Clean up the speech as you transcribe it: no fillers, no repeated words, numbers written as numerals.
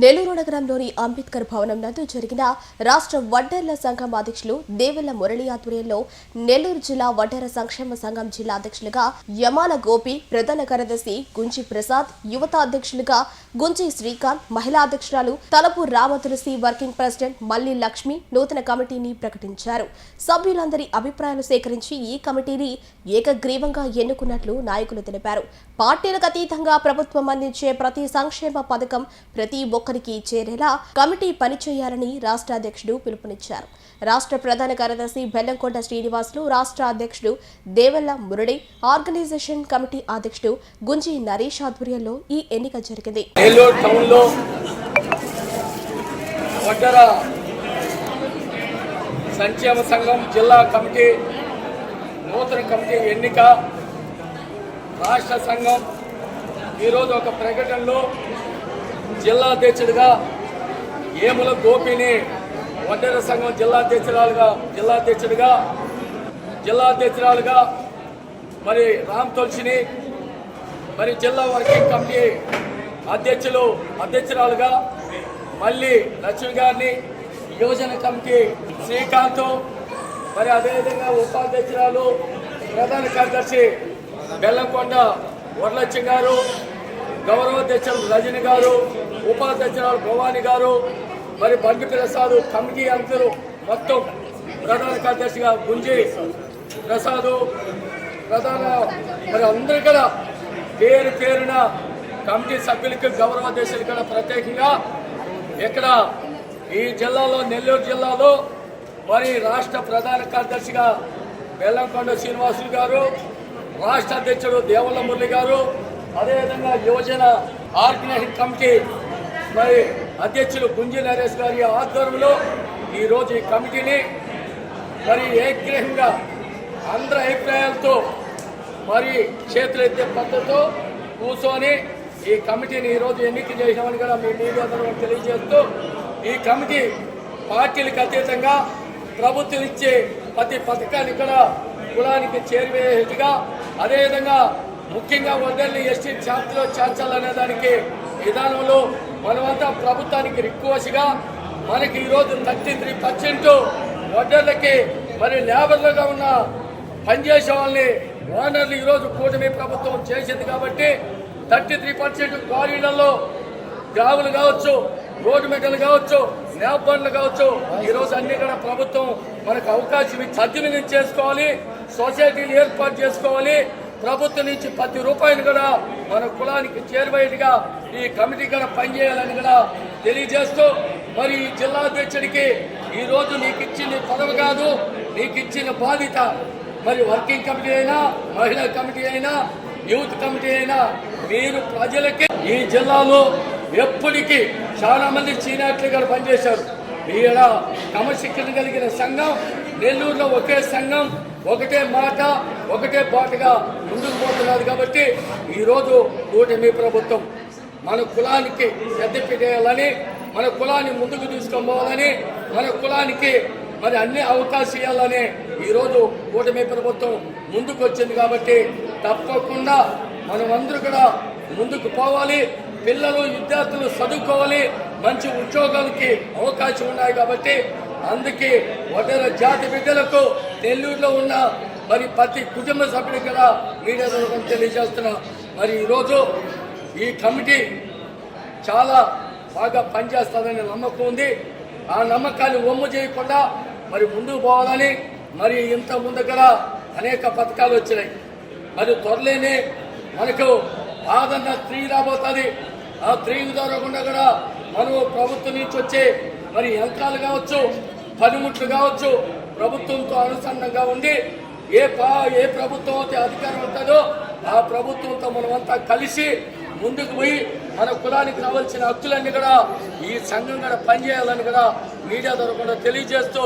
నెల్లూరు నగరంలోని అంబేద్కర్ భవనం నందు జరిగిన రాష్ట్ర వడ్డెర్ల సంఘం అధ్యక్షులు దేవెళ్ల మురళి ఆధ్వర్యంలో నెల్లూరు జిల్లా వడ్డెర సంక్షేమ సంఘం జిల్లా అధ్యక్షులుగా యమాల గోపి, ప్రధాన కార్యదర్శి గుంజి ప్రసాద్, యువత అధ్యక్షులుగా గుంజి శ్రీకాంత్, మహిళా అధ్యక్షురాలు తలపు రామతులసి, వర్కింగ్ ప్రెసిడెంట్ మల్లి లక్ష్మి నూతన కమిటీని ప్రకటించారు. సభ్యులందరి అభిప్రాయాలు సేకరించి ఈ కమిటీని ఏకగ్రీవంగా ఎన్నుకున్నట్లు నాయకులు తెలిపారు. పార్టీలకు అతీతంగా ప్రభుత్వం అందించే ప్రతి సంక్షేమ పథకం ప్రతి ఒక్కరికి చేరేలా కమిటీ పనిచేయాలని రాష్ట్ర అధ్యక్షుడు పిలుపునిచ్చారు. రాష్ట్ర ప్రధాన కార్యదర్శి బెల్లంకొండ శ్రీనివాసులు, రాష్ట్ర అధ్యక్షుడు దేవెళ్ల మురళి, ఆర్గనైజేషన్ కమిటీ అధ్యక్షుడు గుంజి నరేష్ ఆధ్వర్యంలో ఈ ఎన్నిక జరిగింది. సంక్షేమ సంఘం జిల్లా కమిటీ నూతన కమిటీ ఎన్నిక. రాష్ట్ర సంఘం ఈరోజు ఒక ప్రకటనలో జిల్లా అధ్యక్షుడిగా ఏముల గోపిని, వడ్డెర సంఘం జిల్లా అధ్యక్షురాలుగా మరి రామ్ తులసిని, మరి జిల్లా వర్కింగ్ కమిటీ అధ్యక్షురాలుగా మళ్ళీ లక్ష్మి గారిని, యువజన కమిటీ శ్రీకాంత్, మరి అదేవిధంగా ఉపాధ్యక్షురాలు ప్రధాన కార్యదర్శి బెల్లంకొండ వరలక్ష్మి గారు, గౌరవాధ్యక్షులు రజని గారు, ఉపాధ్యక్షురాలు భవాని గారు, మరి బండి ప్రసాద్, కమిటీ అందరూ మొత్తం ప్రధాన కార్యదర్శిగా గుంజి ప్రసాద్, మరి అందరూ కూడా పేరున కమిటీ సభ్యులకి, గౌరవాధ్యక్షులు కూడా ప్రత్యేకంగా ఇక్కడ ఈ జిల్లాలో, నెల్లూరు జిల్లాలో మరి రాష్ట్ర ప్రధాన కార్యదర్శిగా బెల్లంకొండ శ్రీనివాసులు గారు, రాష్ట్ర అధ్యక్షుడు దేవెళ్ల మురళి గారు, అదేవిధంగా యువజన ఆర్గనైజేషన్ కమిటీ మరి అధ్యక్షులు గుంజి నరేష్ గారి ఆధ్వర్యంలో ఈరోజు ఈ కమిటీని మరి ఏకగ్రీవంగా అందరి అభిప్రాయాలతో మరి చేతులెత్తే పద్ధతితో కూర్చొని ఈ కమిటీని ఈరోజు ఎన్నిక చేసినామని కూడా మీ మీడియా ద్వారా తెలియజేస్తూ, ఈ కమిటీ పార్టీలకు అతీతంగా ప్రభుత్వం ఇచ్చే ప్రతి పథకాన్ని కూడా కులానికి చేరువేగా, అదేవిధంగా ముఖ్యంగా వడ్డెర్లు ఎస్టీ జాబితాలో చేర్చాలనే దానికి విధానంలో మనమంతా ప్రభుత్వానికి రిక్వెస్ట్గా మనకి ఈరోజు 33% వడ్డెర్లకి మరి లేబర్లుగా ఉన్న పనిచేసే వాళ్ళని ఓనర్లు ఈరోజు కూటమి ప్రభుత్వం చేసింది కాబట్టి 33% క్వారీలలో గ్రావులు కావచ్చు, రోడ్డు మెటలు కావచ్చు, స్నాప్ బండ్లు కావచ్చు, ఈరోజు అన్ని కూడా ప్రభుత్వం మనకు అవకాశం ఇచ్చి సద్వినియోగం చేసుకోవాలి, సొసైటీలు ఏర్పాటు చేసుకోవాలి. ప్రభుత్వం నుంచి ₹10 కూడా మన కులానికి చేరువయ్యేట్టుగా ఈ కమిటీ కూడా పనిచేయాలని కూడా తెలియజేస్తూ, మరి ఈ జిల్లా అధ్యక్షుడికి ఈరోజు నీకు ఇచ్చిన పదవి కాదు, నీకు ఇచ్చిన బాధ్యత. మరి వర్కింగ్ కమిటీ అయినా, మహిళా కమిటీ అయినా, యూత్ కమిటీ అయినా మీరు ప్రజలకి ఈ జిల్లాలో ఎప్పటికీ చాలా మంది సీనియర్లు కూడా పనిచేశారు. ఈడ క్రమశిక్షణ కలిగిన సంఘం, నెల్లూరులో ఒకే సంఘం, ఒకటే మాట, ఒకటే బాటగా ముందుకు పోతున్నారు. కాబట్టి ఈరోజు కూటమి ప్రభుత్వం మన కులానికి పెద్దపీట వేయాలని, మన కులాన్ని ముందుకు తీసుకుపోవాలని, మన కులానికి మరి అన్ని అవకాశం ఇవ్వాలని ఈరోజు కూటమి ప్రభుత్వం ముందుకు వచ్చింది. కాబట్టి తప్పకుండా మనమందరూ కూడా ముందుకు పోవాలి. పిల్లలు, విద్యార్థులు చదువుకోవాలి, మంచి ఉద్యోగాలకి అవకాశం ఉన్నాయి. కాబట్టి అందుకే వడ్డెర జాతి బిడ్డలకు నెల్లూరులో ఉన్న మరి ప్రతి కుటుంబ సభ్యుడికి కూడా మీడియా ద్వారా తెలియజేస్తున్నా. మరి ఈరోజు ఈ కమిటీ చాలా బాగా పనిచేస్తుందనే నమ్మకం ఉంది. ఆ నమ్మకాన్ని ఒమ్ము చేయకుండా మరి ముందుకు పోవాలని, మరి ఇంత ముందు కూడా అనేక పథకాలు వచ్చినాయి. మరి త్వరలోనే మనకు ఆదరణ 3 రాబోతుంది. ఆ 3 ద్వారా కూడా మనం ప్రభుత్వం నుంచి వచ్చే మరి యంత్రాలు కావచ్చు, పనిముట్లు కావచ్చు, ప్రభుత్వంతో అనుసంధానంగా ఉండి ఏ ప్రభుత్వం అయితే అధికారం ఉంటుందో ఆ ప్రభుత్వంతో మనమంతా కలిసి ముందుకు పోయి మన కులానికి రావాల్సిన హక్కులన్నీ కూడా ఈ సంఘం కూడా పనిచేయాలని కూడా మీడియా ద్వారా కూడా తెలియజేస్తూ